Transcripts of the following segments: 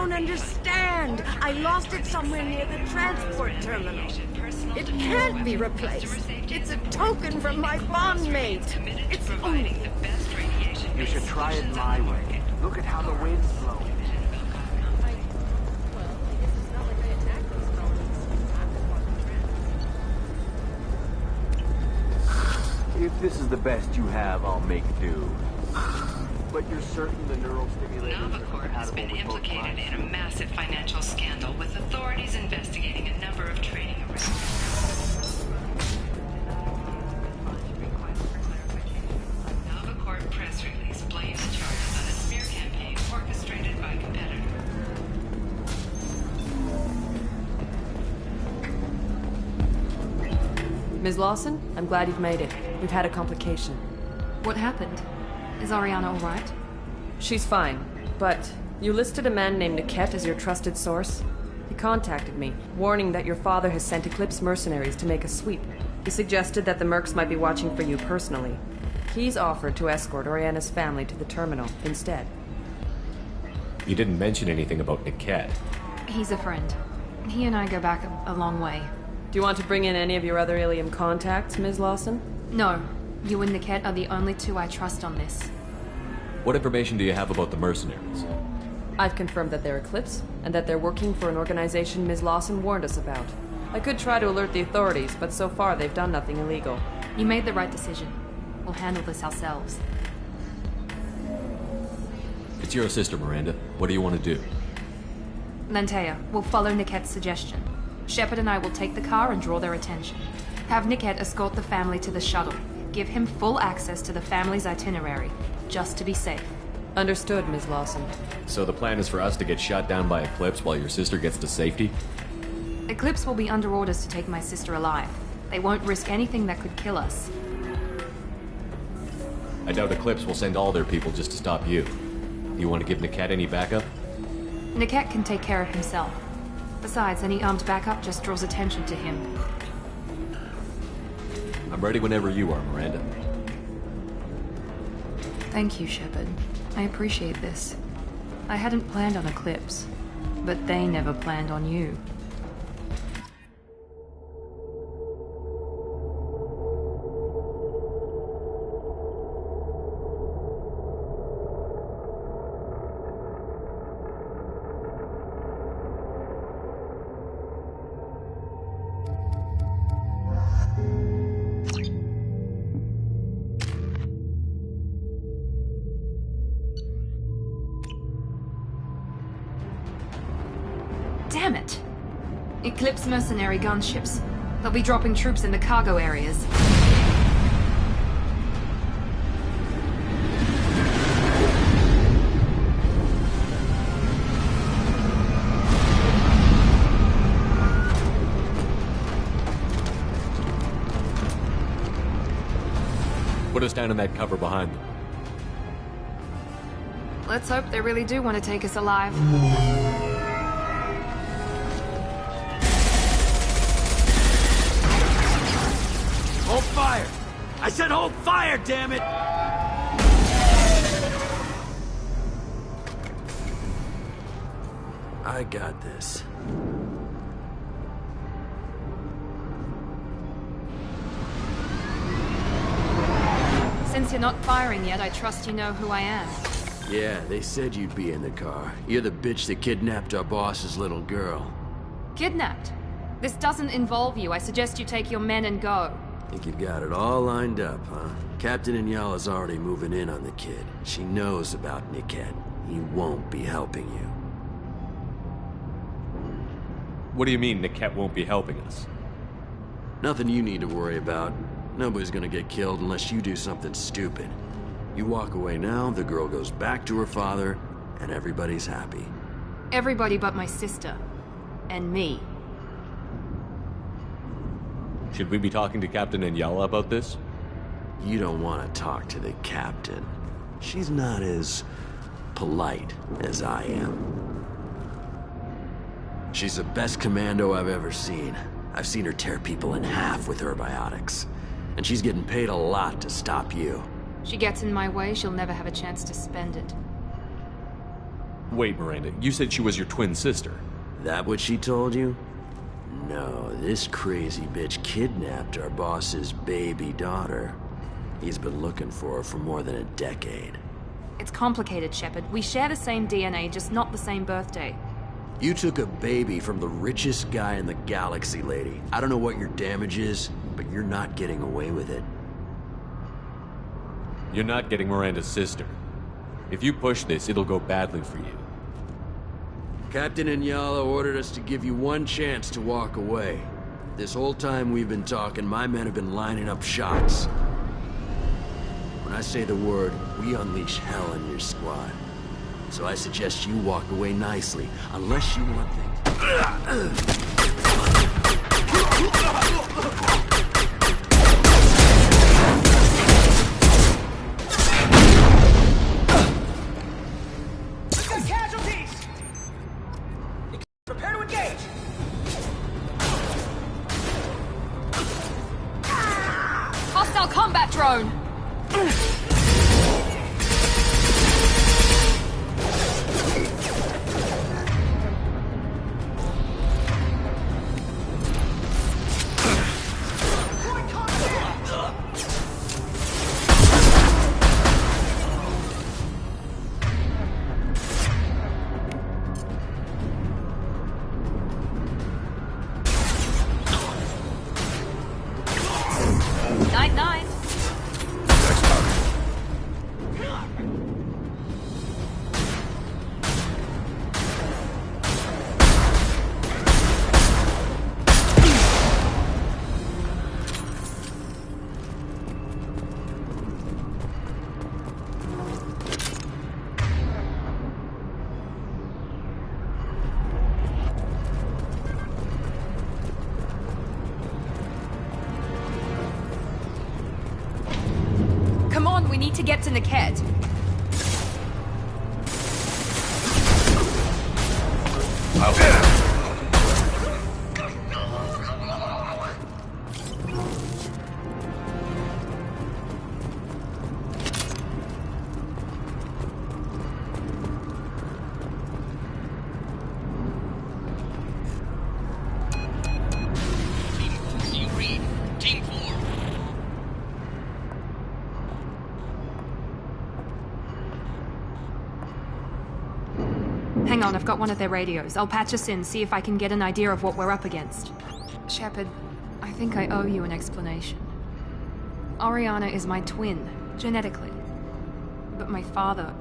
don't understand. I lost it somewhere near the transport terminal. It can't be replaced. It's a token from my bondmate. It's the only... You should try it my way. Look at how the wind's blowing. If this is the best you have, I'll make do. But you're certain the neural stimulators are Novacorp has been implicated in a massive financial scandal, with authorities investigating a number of trading arrangements. Novacorp press release blames charges on a smear campaign orchestrated by competitors. Ms. Lawson, I'm glad you've made it. We've had a complication. What happened? Is Ariana all right? She's fine, but you listed a man named Niket as your trusted source. He contacted me, warning that your father has sent Eclipse mercenaries to make a sweep. He suggested that the Mercs might be watching for you personally. He's offered to escort Oriana's family to the terminal instead. You didn't mention anything about Niket. He's a friend. He and I go back a long way. Do you want to bring in any of your other Ilium contacts, Ms. Lawson? No. You and Niket are the only two I trust on this. What information do you have about the mercenaries? I've confirmed that they're Eclipse, and that they're working for an organization Ms. Lawson warned us about. I could try to alert the authorities, but so far they've done nothing illegal. You made the right decision. We'll handle this ourselves. It's your sister, Miranda. What do you want to do? Lantea, we'll follow Niket's suggestion. Shepard and I will take the car and draw their attention. Have Niket escort the family to the shuttle. Give him full access to the family's itinerary, just to be safe. Understood, Ms. Lawson. So the plan is for us to get shot down by Eclipse while your sister gets to safety? Eclipse will be under orders to take my sister alive. They won't risk anything that could kill us. I doubt Eclipse will send all their people just to stop you. You want to give Niket any backup? Niket can take care of himself. Besides, any armed backup just draws attention to him. I'm ready whenever you are, Miranda. Thank you, Shepard. I appreciate this. I hadn't planned on Eclipse, but they never planned on you. Damn it! Eclipse mercenary gunships. They'll be dropping troops in the cargo areas. Put us down in that cover behind them. Let's hope they really do want to take us alive. Hold fire! I said hold fire, damn it! I got this. Since you're not firing yet, I trust you know who I am. Yeah, they said you'd be in the car. You're the bitch that kidnapped our boss's little girl. Kidnapped? This doesn't involve you. I suggest you take your men and go. Think you've got it all lined up, huh? Captain Inyala's already moving in on the kid. She knows about Niket. He won't be helping you. What do you mean Niket won't be helping us? Nothing you need to worry about. Nobody's gonna get killed unless you do something stupid. You walk away now, the girl goes back to her father, and everybody's happy. Everybody but my sister. And me. Should we be talking to Captain Inyala about this? You don't want to talk to the captain. She's not as polite as I am. She's the best commando I've ever seen. I've seen her tear people in half with her biotics. And she's getting paid a lot to stop you. She gets in my way, she'll never have a chance to spend it. Wait, Miranda, you said she was your twin sister. That what she told you? No, this crazy bitch kidnapped our boss's baby daughter. He's been looking for her for more than a decade. It's complicated, Shepard. We share the same DNA, just not the same birthday. You took a baby from the richest guy in the galaxy, lady. I don't know what your damage is, but you're not getting away with it. You're not getting Miranda's sister. If you push this, it'll go badly for you. Captain Inyala ordered us to give you one chance to walk away. This whole time we've been talking, my men have been lining up shots. When I say the word, we unleash hell in your squad. So I suggest you walk away nicely, unless you want things... Hostile combat drone! Night-night. Come on, we need to get to Niket. Hang on, I've got one of their radios. I'll patch us in, see if I can get an idea of what we're up against. Shepard, I think I owe you an explanation. Oriana is my twin, genetically. But my father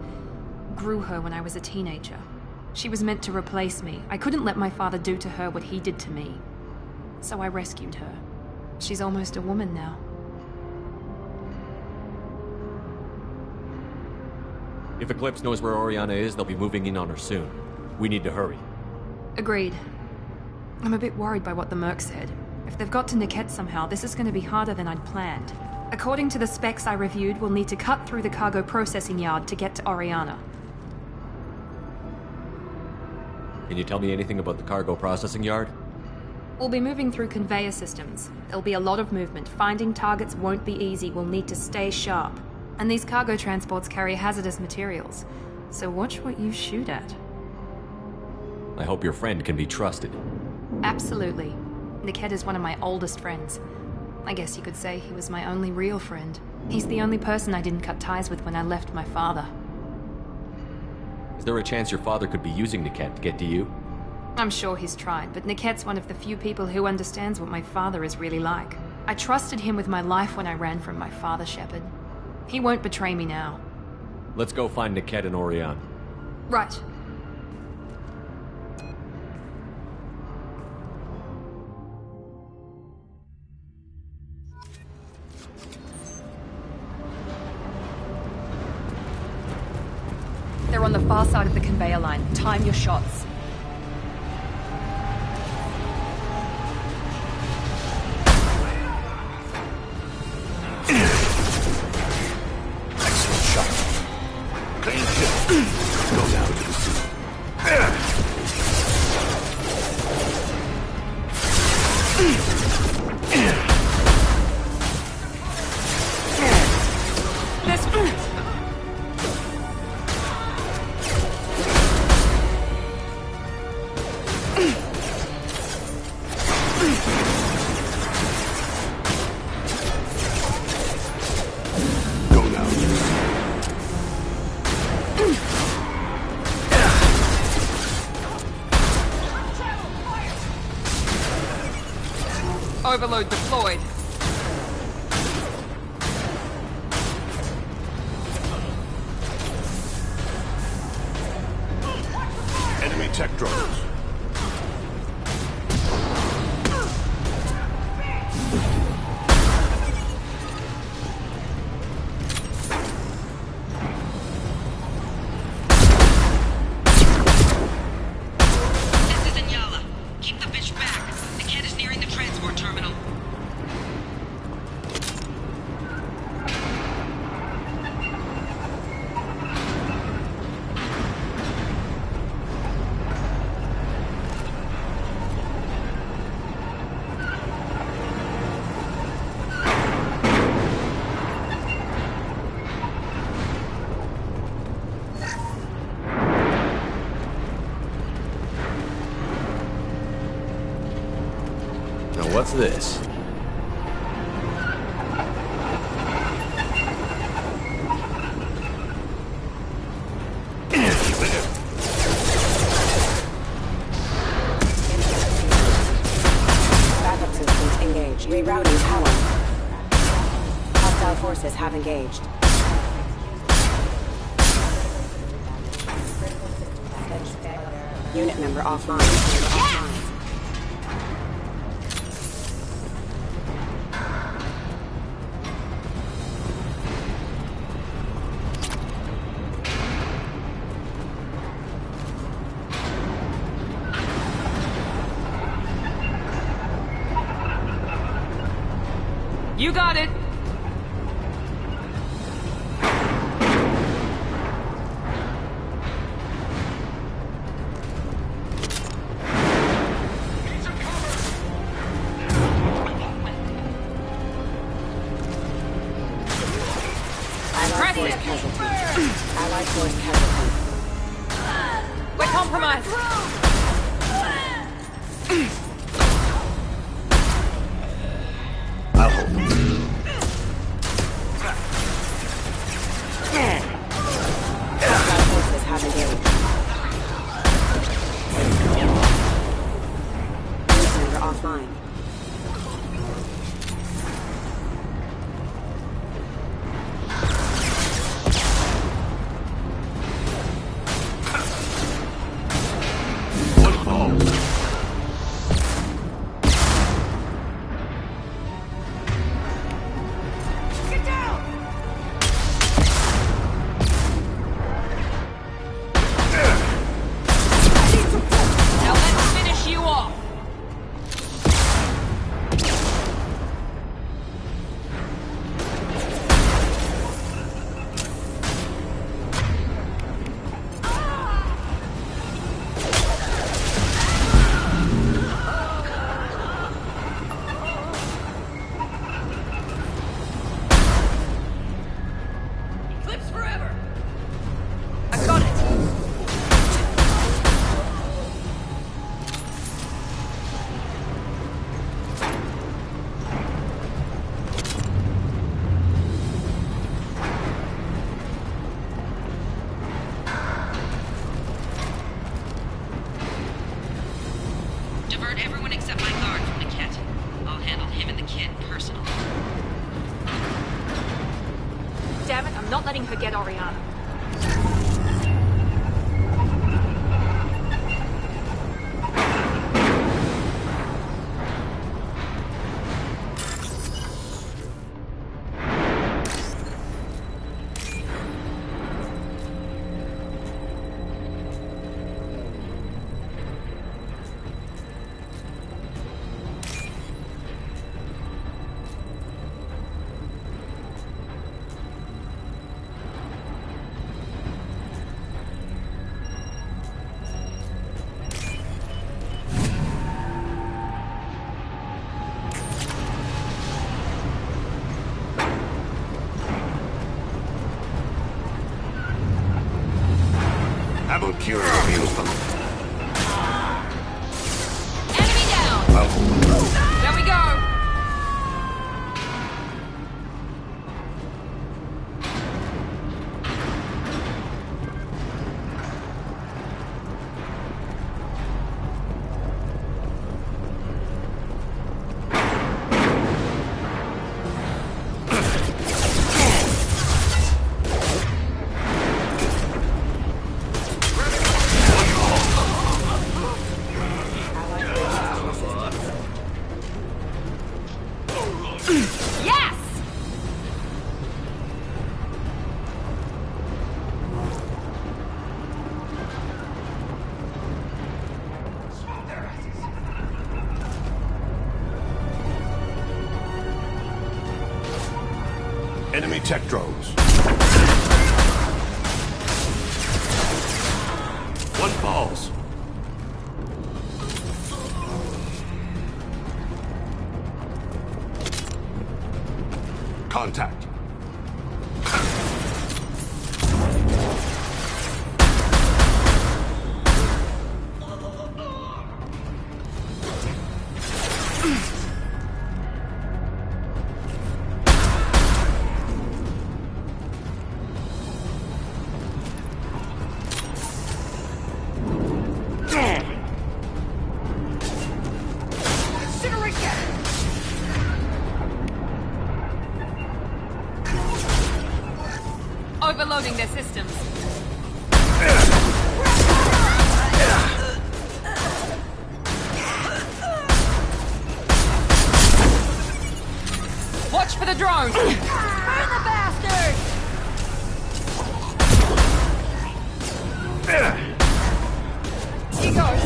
grew her when I was a teenager. She was meant to replace me. I couldn't let my father do to her what he did to me. So I rescued her. She's almost a woman now. If Eclipse knows where Oriana is, they'll be moving in on her soon. We need to hurry. Agreed. I'm a bit worried by what the Merc said. If they've got to Niket somehow, this is going to be harder than I'd planned. According to the specs I reviewed, we'll need to cut through the cargo processing yard to get to Oriana. Can you tell me anything about the cargo processing yard? We'll be moving through conveyor systems. There'll be a lot of movement. Finding targets won't be easy. We'll need to stay sharp. And these cargo transports carry hazardous materials. So watch what you shoot at. I hope your friend can be trusted. Absolutely. Niket is one of my oldest friends. I guess you could say he was my only real friend. He's the only person I didn't cut ties with when I left my father. Is there a chance your father could be using Niket to get to you? I'm sure he's tried, but Niket's one of the few people who understands what my father is really like. I trusted him with my life when I ran from my father, Shepard. He won't betray me now. Let's go find Niket and Oriana. Right. They're on the far side of the conveyor line. Time your shots. Excellent shot. Clean kill. Go down to the suit. Overload deployed. Enemy tech drones. Now what's this? Backup systems engaged. Rerouting power. Hostile forces have engaged. Unit member offline. You got it! Allied force casualty. Allied force casualty. We're compromised! I'll hold them. Hostile forces have engaged. Unit member offline. One ball. Now let's finish you off! Eclipse forever! I got it! Divert everyone except my guard from the kit. I'll handle him and the kid personally. Damn it, I'm not letting her get Oriana. Ammo cure reveals them. Enemy down! I'll hold them. There we go! Enemy tech drones. One falls. Contact. Overloading their systems. Watch for the drones! Burn the bastard! He goes.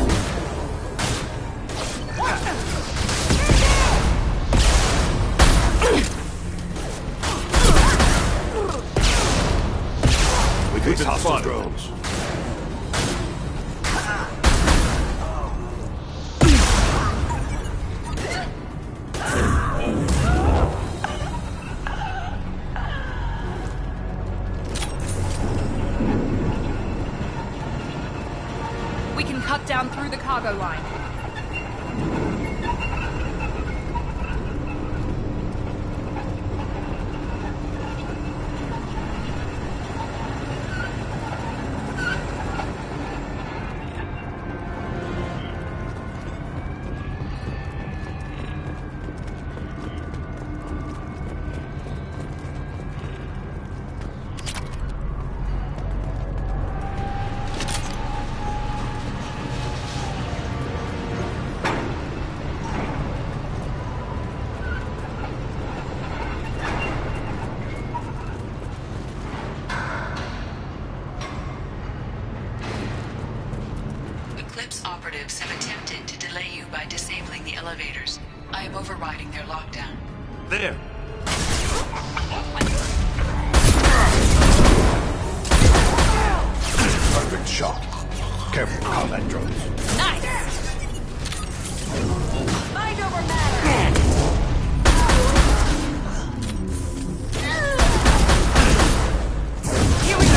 We've been hostile drones. We can cut down through the cargo line. Eclipse operatives have attempted to delay you by disabling the elevators. I am overriding their lockdown. There. Perfect shot. Careful, combat drones. Nice! Mind over matter! Here we go!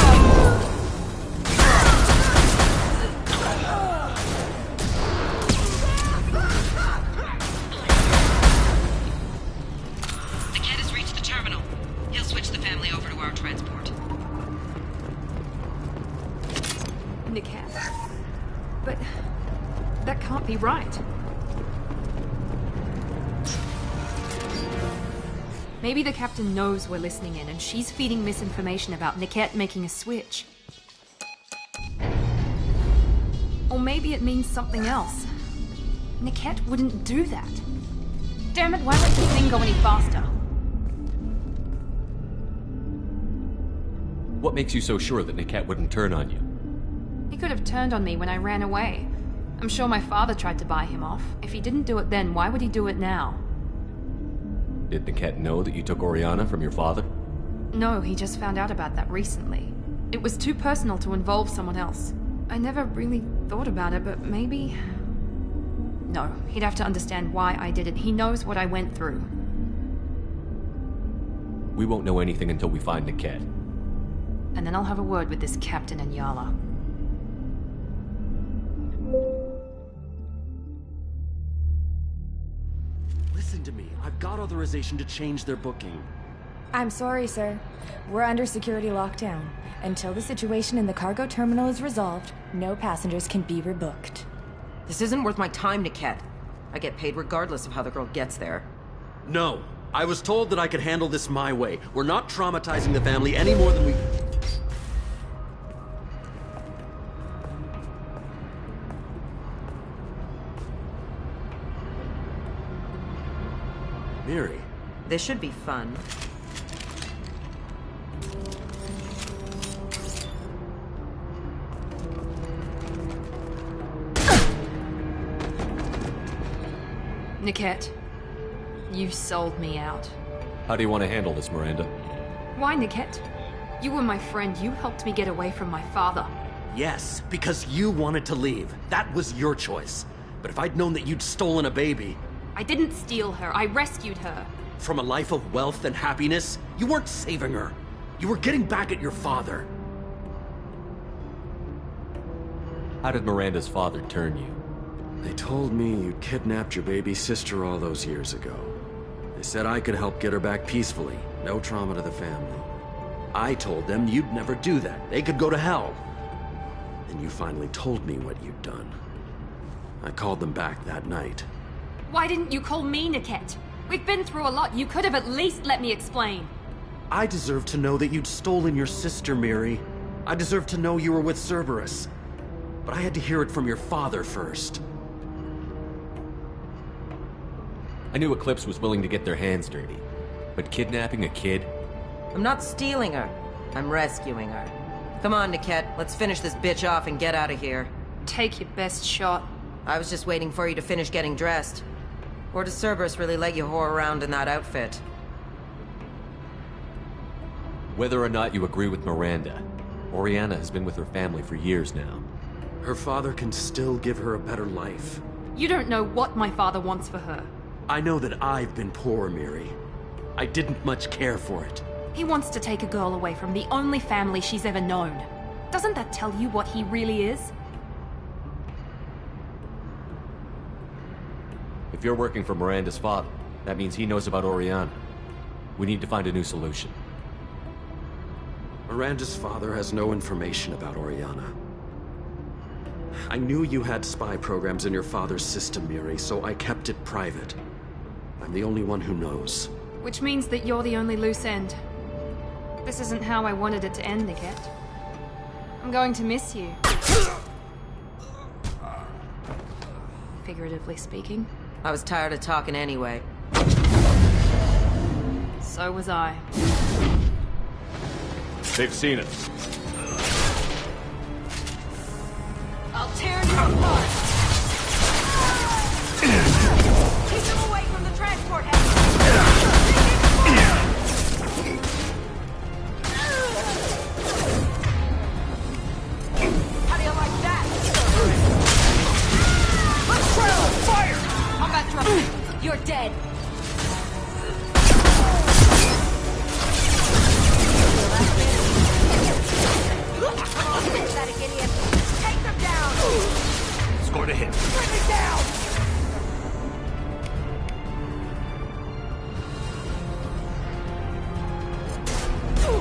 The kid has reached the terminal. He'll switch the family over to our transport. Niket. But that can't be right. Maybe the captain knows we're listening in and she's feeding misinformation about Niket making a switch. Or maybe it means something else. Niket wouldn't do that. Damn it, why let this thing go any faster? What makes you so sure that Niket wouldn't turn on you? He could have turned on me when I ran away. I'm sure my father tried to buy him off. If he didn't do it then, why would he do it now? Did Niket know that you took Oriana from your father? No, he just found out about that recently. It was too personal to involve someone else. I never really thought about it, but maybe... No, he'd have to understand why I did it. He knows what I went through. We won't know anything until we find Niket. And then I'll have a word with this captain and Yala. Listen to me. I've got authorization to change their booking. I'm sorry, sir. We're under security lockdown. Until the situation in the cargo terminal is resolved, no passengers can be rebooked. This isn't worth my time, Niket. I get paid regardless of how the girl gets there. No. I was told that I could handle this my way. We're not traumatizing the family any more than we... Miri. This should be fun. Niket, you sold me out. How do you want to handle this, Miranda? Why, Niket? You were my friend. You helped me get away from my father. Yes, because you wanted to leave. That was your choice. But if I'd known that you'd stolen a baby... I didn't steal her. I rescued her. From a life of wealth and happiness, you weren't saving her. You were getting back at your father. How did Miranda's father turn you? They told me you'd kidnapped your baby sister all those years ago. They said I could help get her back peacefully. No trauma to the family. I told them you'd never do that. They could go to hell. Then you finally told me what you'd done. I called them back that night. Why didn't you call me, Niket? We've been through a lot. You could have at least let me explain. I deserve to know that you'd stolen your sister, Miri. I deserve to know you were with Cerberus. But I had to hear it from your father first. I knew Eclipse was willing to get their hands dirty. But kidnapping a kid? I'm not stealing her. I'm rescuing her. Come on, Niket. Let's finish this bitch off and get out of here. Take your best shot. I was just waiting for you to finish getting dressed. Or does Cerberus really let you whore around in that outfit? Whether or not you agree with Miranda, Oriana has been with her family for years now. Her father can still give her a better life. You don't know what my father wants for her. I know that I've been poor, Miri. I didn't much care for it. He wants to take a girl away from the only family she's ever known. Doesn't that tell you what he really is? If you're working for Miranda's father, that means he knows about Oriana. We need to find a new solution. Miranda's father has no information about Oriana. I knew you had spy programs in your father's system, Miri, so I kept it private. I'm the only one who knows. Which means that you're the only loose end. This isn't how I wanted it to end, Niket. I'm going to miss you. Figuratively speaking. I was tired of talking anyway. So was I. They've seen us. I'll tear you apart! Keep them away from the transport head! How do you like that? Let's trail! Fire! Combat drone! You're dead! Pathetic idiot! Take them down! Score to hit. Bring me down!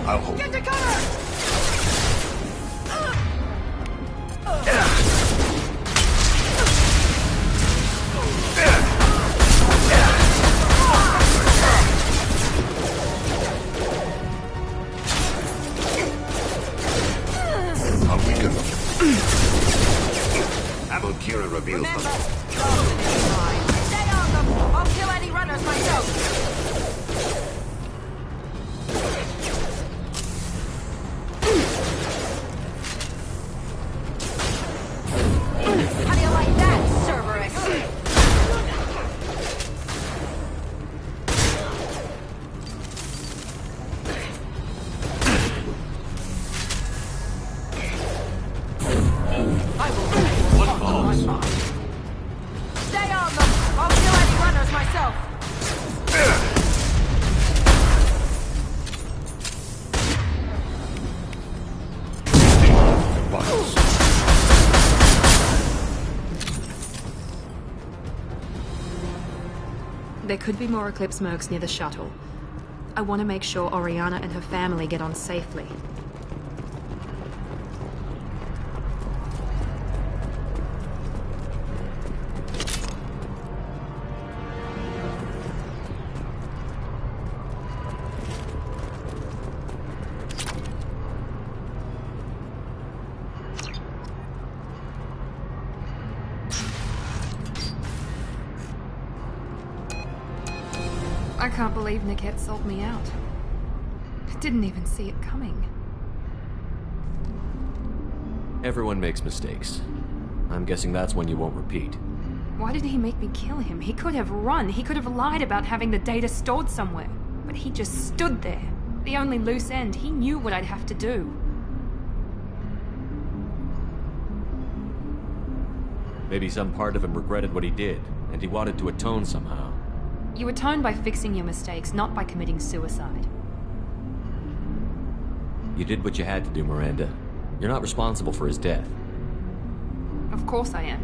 I'll hold. Get to cover! I'll weaken them. Kira reveals them. Stay on them! I'll kill any runners myself! How do you like that, Cerberus? I will. One falls. Stay on them! I'll kill any runners myself! Buttons. There could be more Eclipse mercs near the shuttle. I want to make sure Oriana and her family get on safely. I can't believe Niket sold me out. I didn't even see it coming. Everyone makes mistakes. I'm guessing that's one you won't repeat. Why did he make me kill him? He could have run. He could have lied about having the data stored somewhere. But he just stood there. The only loose end, he knew what I'd have to do. Maybe some part of him regretted what he did, and he wanted to atone somehow. You atone by fixing your mistakes, not by committing suicide. You did what you had to do, Miranda. You're not responsible for his death. Of course I am.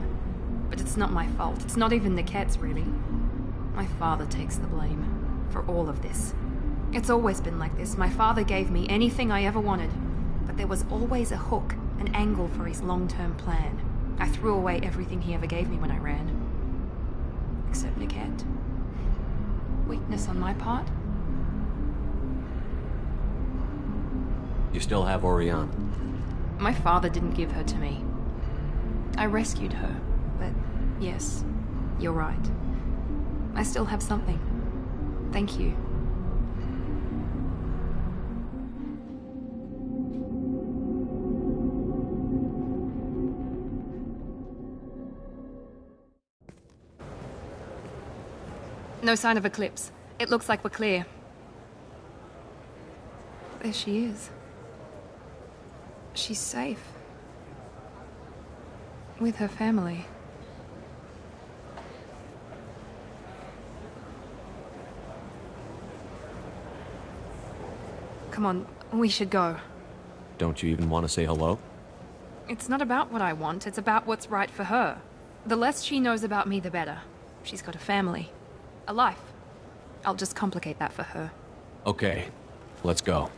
But it's not my fault. It's not even Niquette's, really. My father takes the blame for all of this. It's always been like this. My father gave me anything I ever wanted, but there was always a hook, an angle for his long-term plan. I threw away everything he ever gave me when I ran. Except Niquette. Weakness on my part? You still have Oriana. My father didn't give her to me. I rescued her, but yes, you're right. I still have something. Thank you. No sign of Eclipse. It looks like we're clear. There she is. She's safe. With her family. Come on, we should go. Don't you even want to say hello? It's not about what I want, it's about what's right for her. The less she knows about me, the better. She's got a family. A life. I'll just complicate that for her. Okay, let's go.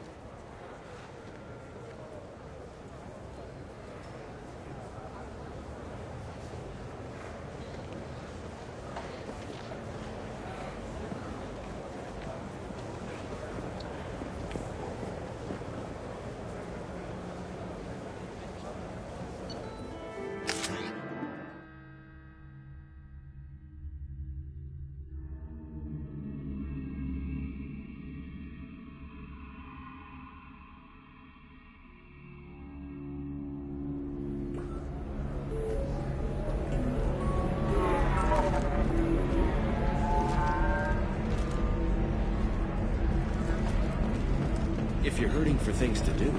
If you're hurting for things to do,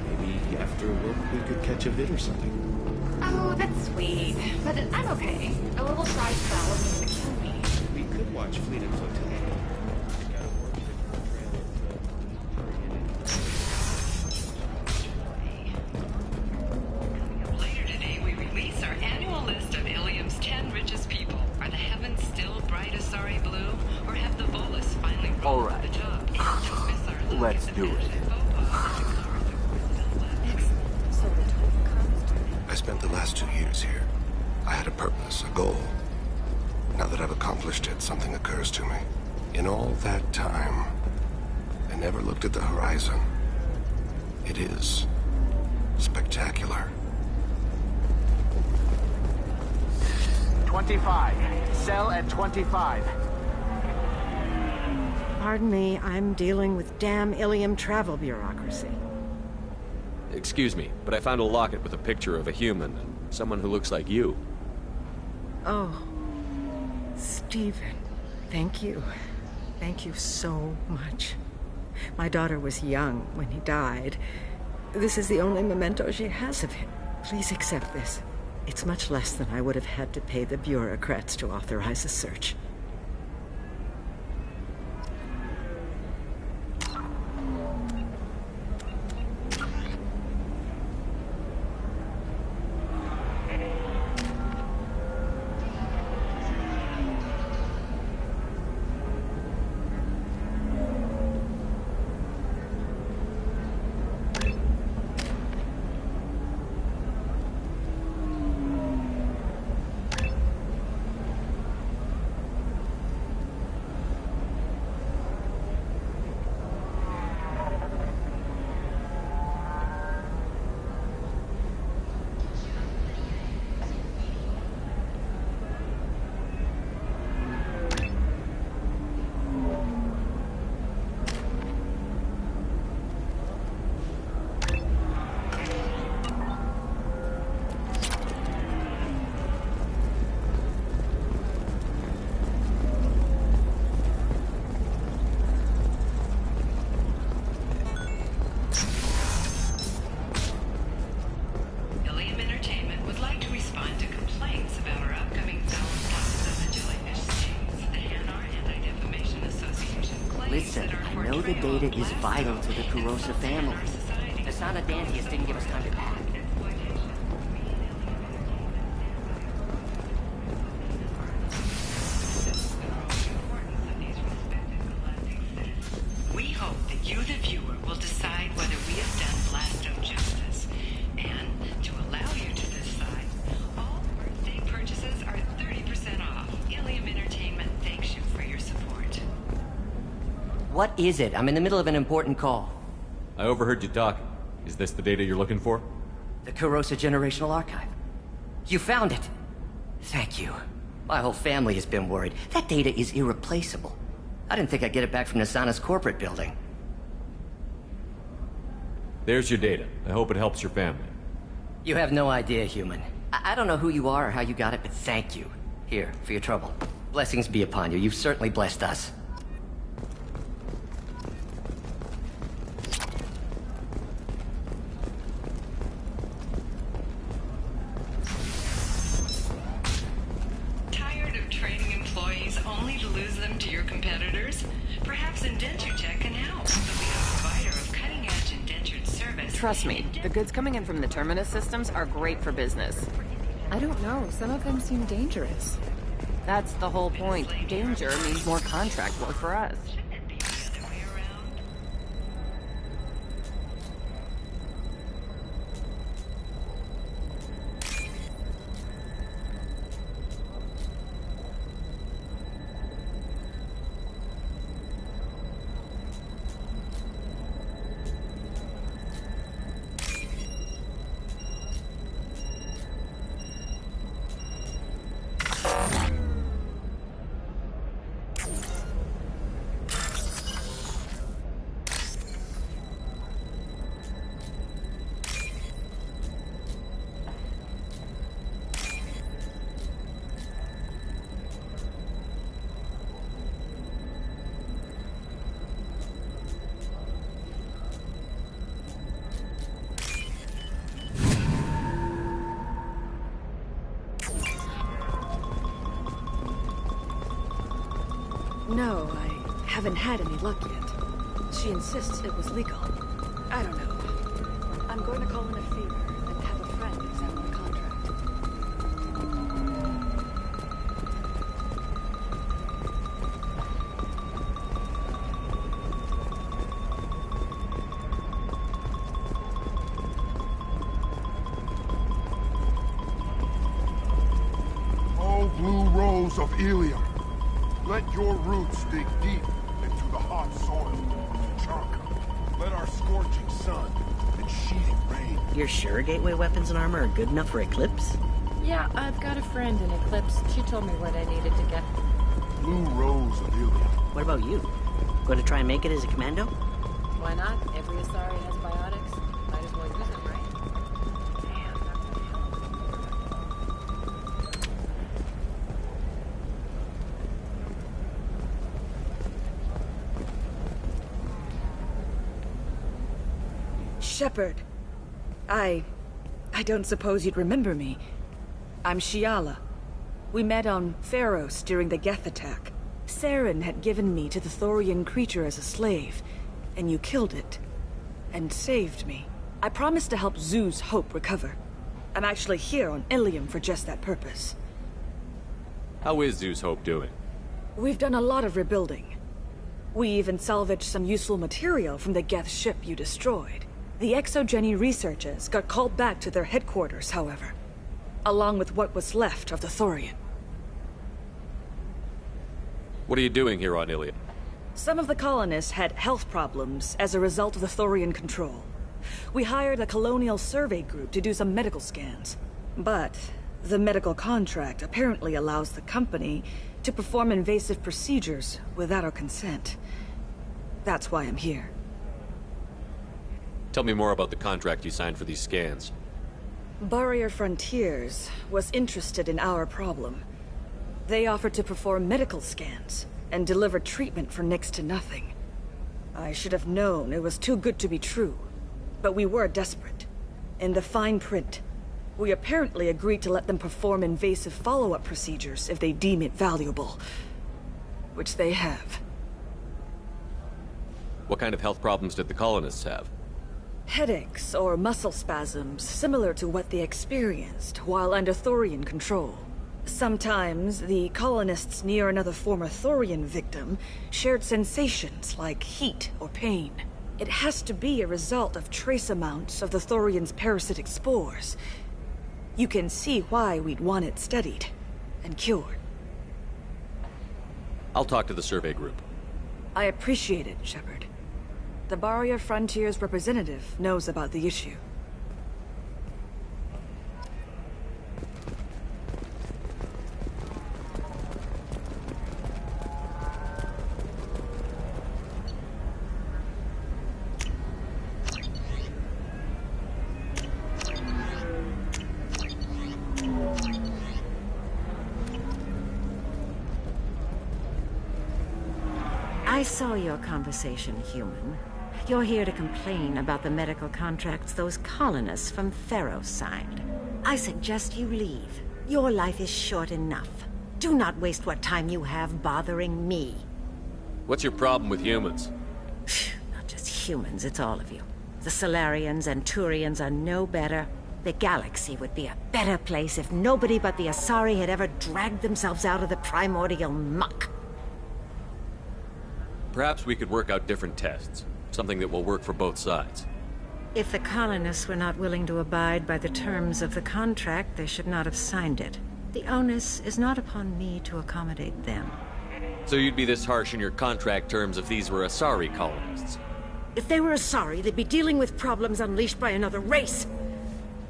maybe after work we could catch a vid or something. Oh, that's sweet. But I'm okay. A little dry spell isn't gonna kill me. We could watch Fleet and Flotilla. Later today, we release our annual list of Ilium's 10 richest people. Are the heavens still bright Asari blue, or have the Volus finally rolled to the top? Let's do it. I spent the last 2 years here. I had a purpose, a goal. Now that I've accomplished it, something occurs to me. In all that time, I never looked at the horizon. It is spectacular. 25. Cell at 25. Pardon me, I'm dealing with damn Ilium travel bureaucracy. Excuse me, but I found a locket with a picture of a human, and someone who looks like you. Oh, Stephen, thank you. Thank you so much. My daughter was young when he died. This is the only memento she has of him. Please accept this. It's much less than I would have had to pay the bureaucrats to authorize a search. is vital to the Kurosa family. The Sana Dantius didn't give us time to pack. We hope that you, the viewer, will decide whether we have done Blasto justice. And to allow you to decide, all birthday purchases are 30% off. Ilium Entertainment thanks you for your support. What is it? I'm in the middle of an important call. I overheard you talking. Is this the data you're looking for? The Kurosa Generational Archive. You found it! Thank you. My whole family has been worried. That data is irreplaceable. I didn't think I'd get it back from Nasana's corporate building. There's your data. I hope it helps your family. You have no idea, human. I don't know who you are or how you got it, but thank you. Here, for your trouble. Blessings be upon you. You've certainly blessed us. Tired of training employees only to lose them to your competitors? Perhaps IndentureTech can help. They'll be a provider of cutting-edge indentured service. Trust me, the goods coming in from the Terminus systems are great for business. I don't know, some of them seem dangerous. That's the whole point. Danger means more contract work for us. No, I haven't had any luck yet. She insists it was legal. I don't know. I'm going to call in a favor and have a friend examine the contract. Oh, blue rose of Ilium. Let your roots dig deep into the hot soil. Chunk. Let our scorching sun and sheeting rain. You're sure gateway weapons and armor are good enough for Eclipse? Yeah, I've got a friend in Eclipse. She told me what I needed to get. Blue rose of Ilium. What about you? Going to try and make it as a commando? Why not? Every Asari has biotics. Might as well use them, right? Shepard. I don't suppose you'd remember me. I'm Shiala. We met on Pharos during the Geth attack. Saren had given me to the Thorian creature as a slave, and you killed it. And saved me. I promised to help Zeus Hope recover. I'm actually here on Ilium for just that purpose. How is Zeus Hope doing? We've done a lot of rebuilding. We even salvaged some useful material from the Geth ship you destroyed. The Exogeny researchers got called back to their headquarters, however, along with what was left of the Thorian. What are you doing here on Ilium? Some of the colonists had health problems as a result of the Thorian control. We hired a colonial survey group to do some medical scans. But the medical contract apparently allows the company to perform invasive procedures without our consent. That's why I'm here. Tell me more about the contract you signed for these scans. Barrier Frontiers was interested in our problem. They offered to perform medical scans and deliver treatment for next to nothing. I should have known it was too good to be true, but we were desperate. In the fine print, we apparently agreed to let them perform invasive follow-up procedures if they deem it valuable. Which they have. What kind of health problems did the colonists have? Headaches or muscle spasms, similar to what they experienced while under Thorian control. Sometimes, the colonists near another former Thorian victim shared sensations like heat or pain. It has to be a result of trace amounts of the Thorian's parasitic spores. You can see why we'd want it studied and cured. I'll talk to the survey group. I appreciate it, Shepard. The Barrier Frontiers representative knows about the issue. I saw your conversation, human. You're here to complain about the medical contracts those colonists from Theros signed. I suggest you leave. Your life is short enough. Do not waste what time you have bothering me. What's your problem with humans? Not just humans, it's all of you. The Solarians and Turians are no better. The galaxy would be a better place if nobody but the Asari had ever dragged themselves out of the primordial muck. Perhaps we could work out different tests. Something that will work for both sides. If the colonists were not willing to abide by the terms of the contract, they should not have signed it. The onus is not upon me to accommodate them. So you'd be this harsh in your contract terms if these were Asari colonists? If they were Asari, they'd be dealing with problems unleashed by another race.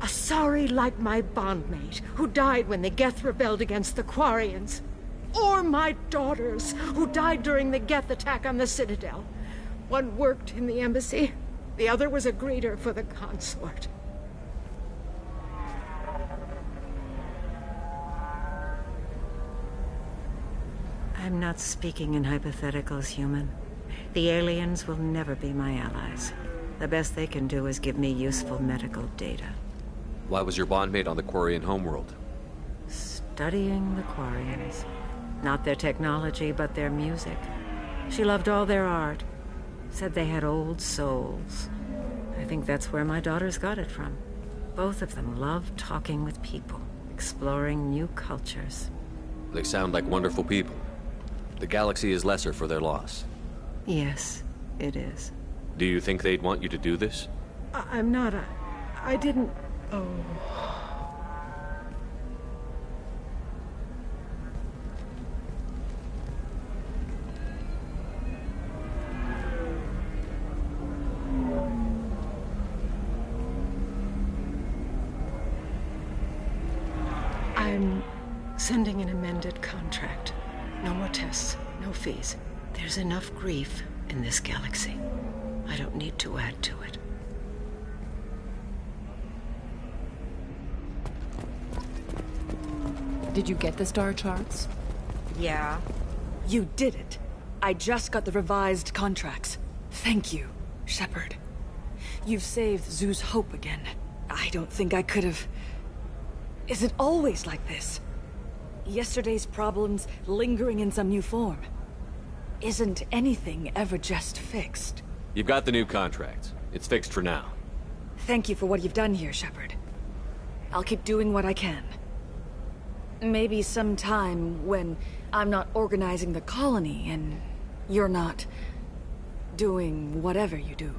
Asari like my bondmate, who died when the Geth rebelled against the Quarians. Or my daughters, who died during the Geth attack on the Citadel. One worked in the embassy, the other was a greeter for the consort. I'm not speaking in hypotheticals, human. The aliens will never be my allies. The best they can do is give me useful medical data. Why was your bondmate on the Quarian homeworld? Studying the Quarians. Not their technology, but their music. She loved all their art. Said they had old souls. I think that's where my daughters got it from. Both of them love talking with people, exploring new cultures. They sound like wonderful people. The galaxy is lesser for their loss. Yes, it is. Do you think they'd want you to do this? I'm not I didn't... Oh... I'm sending an amended contract. No more tests, no fees. There's enough grief in this galaxy. I don't need to add to it. Did you get the star charts? Yeah. You did it. I just got the revised contracts. Thank you, Shepard. You've saved Zoo's hope again. I don't think I could have... Is it always like this? Yesterday's problems lingering in some new form. Isn't anything ever just fixed? You've got the new contract. It's fixed for now. Thank you for what you've done here, Shepard. I'll keep doing what I can. Maybe sometime when I'm not organizing the colony and you're not doing whatever you do.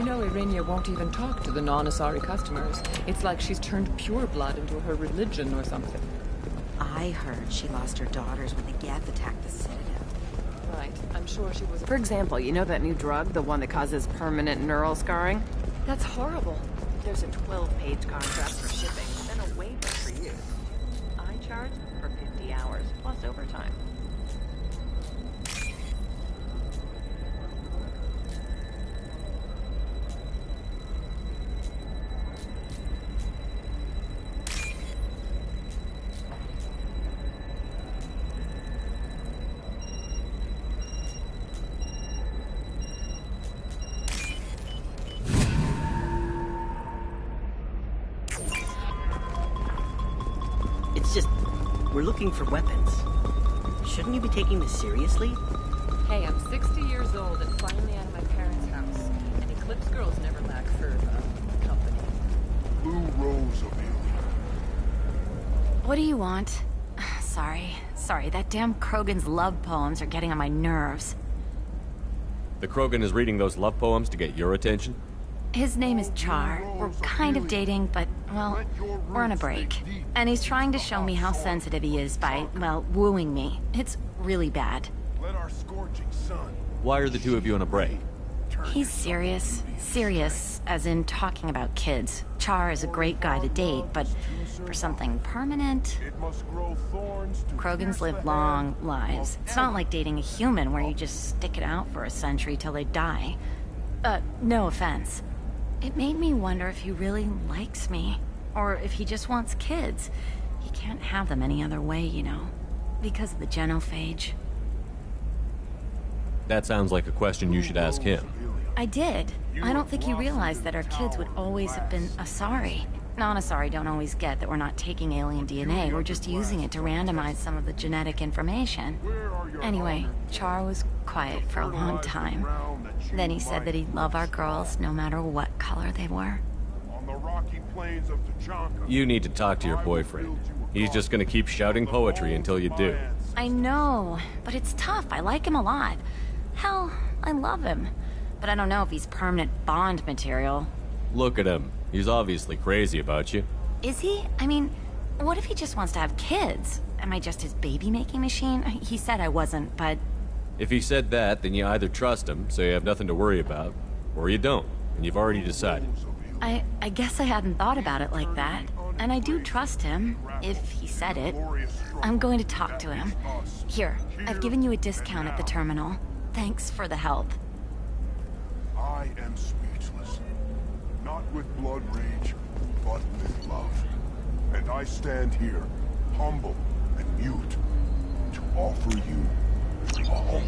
know Irenia won't even talk to the non-Asari customers. It's like she's turned pure blood into her religion or something. I heard she lost her daughters when the Geth attacked the Citadel. Right, I'm sure she was... For example, you know that new drug, the one that causes permanent neural scarring? That's horrible. There's a 12-page contract for shipping, then a waiver for use. I charge for 50 hours, plus overtime. We're looking for weapons. Shouldn't you be taking this seriously? Hey, I'm 60 years old and finally out of my parents' house. And Eclipse girls never lack for, company. Blue Rose of Ilium. What do you want? Sorry, that damn Krogan's love poems are getting on my nerves. The Krogan is reading those love poems to get your attention? His name is Char. We're kind of dating, but, well, we're on a break. And he's trying to show me how sensitive he is by, well, wooing me. It's really bad. Let our scorching sun. Why are the two of you on a break? He's serious. Serious, as in talking about kids. Char is a great guy to date, but for something permanent... Krogans live long lives. It's not like dating a human where you just stick it out for a century till they die. No offense. It made me wonder if he really likes me, or if he just wants kids. He can't have them any other way, you know, because of the genophage. That sounds like a question you should ask him. I did. I don't think he realized that our kids would always have been Asari. Non-Asari don't always get that we're not taking alien DNA, we're just using it to randomize some of the genetic information. Anyway, Char was quiet for a long time. Then he said that he'd love our girls no matter what color they were. On the rocky plains of Tachanka. You need to talk to your boyfriend. He's just gonna keep shouting poetry until you do. I know, but it's tough. I like him a lot. Hell, I love him. But I don't know if he's permanent Bond material. Look at him. He's obviously crazy about you. Is he? I mean, what if he just wants to have kids? Am I just his baby-making machine? He said I wasn't, but... If he said that, then you either trust him, so you have nothing to worry about, or you don't, and you've already decided. I guess I hadn't thought about it like that. And I do trust him, if he said it. I'm going to talk to him. Here, I've given you a discount at the terminal. Thanks for the help. I am speechless. Not with blood rage, but with love. And I stand here, humble and mute, to offer you all.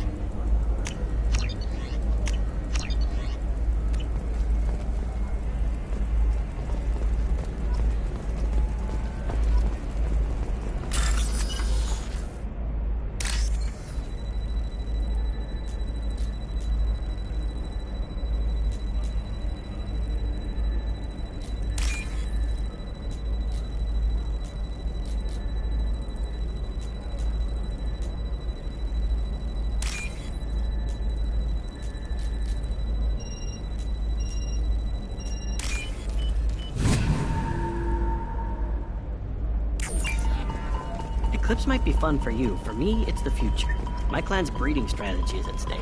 Eclipse might be fun for you. For me, it's the future. My clan's breeding strategy is at stake.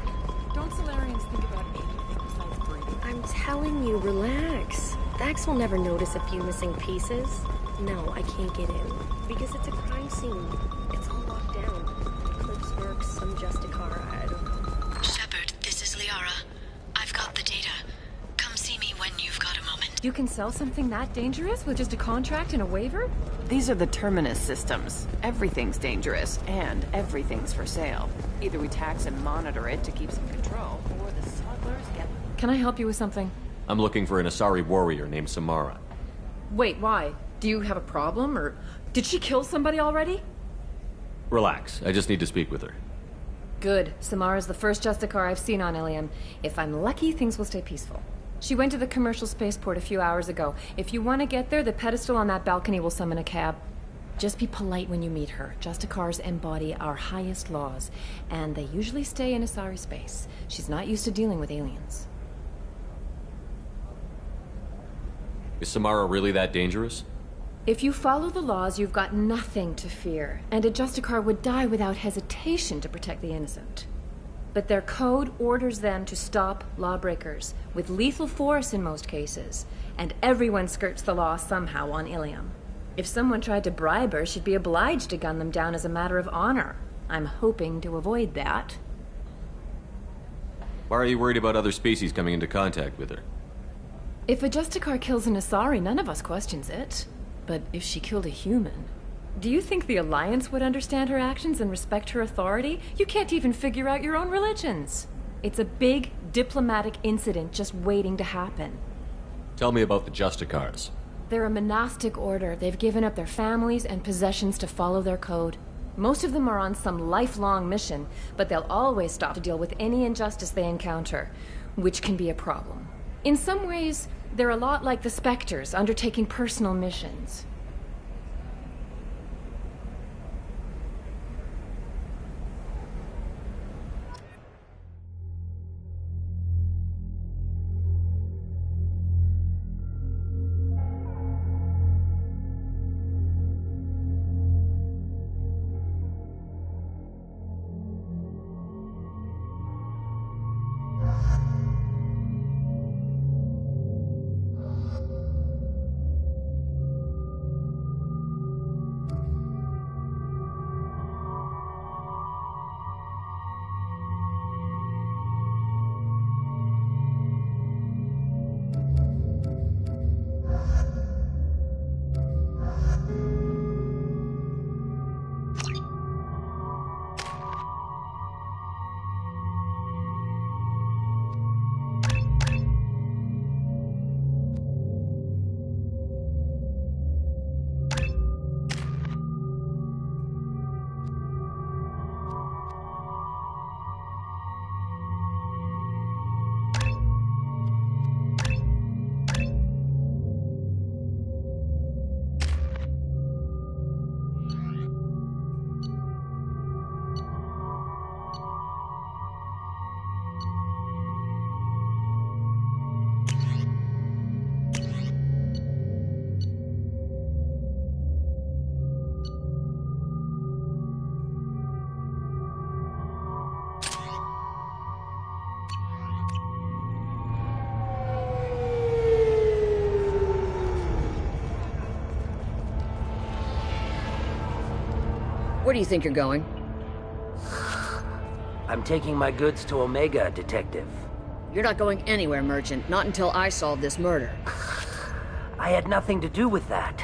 Don't Solarians think about anything besides breeding? I'm telling you, relax. Dax will never notice a few missing pieces. No, I can't get in. Because it's a crime scene. It's all locked down. Eclipse works, some Justicar, I don't know. Shepard, this is Liara. I've got the data. Come see me when you've got a moment. You can sell something that dangerous with just a contract and a waiver? These are the Terminus systems. Everything's dangerous, and everything's for sale. Either we tax and monitor it to keep some control, or the smugglers get... Can I help you with something? I'm looking for an Asari warrior named Samara. Wait, why? Do you have a problem, or did she kill somebody already? Relax, I just need to speak with her. Good. Samara's the first Justicar I've seen on Ilium. If I'm lucky, things will stay peaceful. She went to the commercial spaceport a few hours ago. If you want to get there, the pedestal on that balcony will summon a cab. Just be polite when you meet her. Justicars embody our highest laws, and they usually stay in Asari space. She's not used to dealing with aliens. Is Samara really that dangerous? If you follow the laws, you've got nothing to fear, and a Justicar would die without hesitation to protect the innocent. But their code orders them to stop lawbreakers, with lethal force in most cases, and everyone skirts the law somehow on Ilium. If someone tried to bribe her, she'd be obliged to gun them down as a matter of honor. I'm hoping to avoid that. Why are you worried about other species coming into contact with her? If a Justicar kills an Asari, none of us questions it. But if she killed a human... Do you think the Alliance would understand her actions and respect her authority? You can't even figure out your own religions. It's a big diplomatic incident just waiting to happen. Tell me about the Justicars. They're a monastic order. They've given up their families and possessions to follow their code. Most of them are on some lifelong mission, but they'll always stop to deal with any injustice they encounter, which can be a problem. In some ways, they're a lot like the Spectres, undertaking personal missions. Where do you think you're going? I'm taking my goods to Omega, Detective. You're not going anywhere, Merchant. Not until I solve this murder. I had nothing to do with that.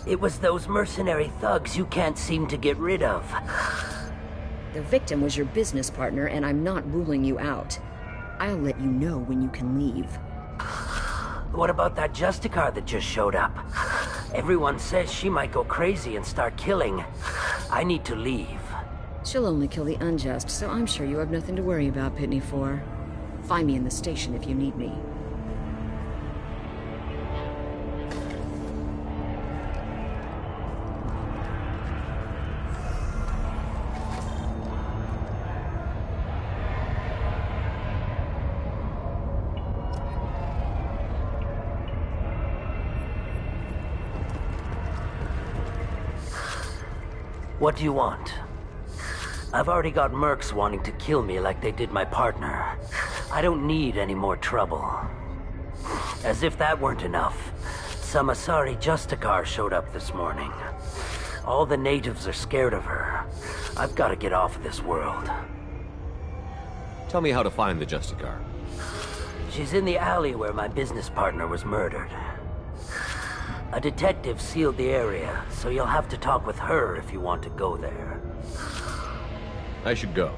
It was those mercenary thugs you can't seem to get rid of. The victim was your business partner, and I'm not ruling you out. I'll let you know when you can leave. What about that Justicar that just showed up? Everyone says she might go crazy and start killing. I need to leave. She'll only kill the unjust, so I'm sure you have nothing to worry about, Pitney 4. Find me in the station if you need me. What do you want? I've already got mercs wanting to kill me like they did my partner. I don't need any more trouble. As if that weren't enough, some Asari Justicar showed up this morning. All the natives are scared of her. I've got to get off of this world. Tell me how to find the Justicar. She's in the alley where my business partner was murdered. A detective sealed the area, so you'll have to talk with her if you want to go there. I should go.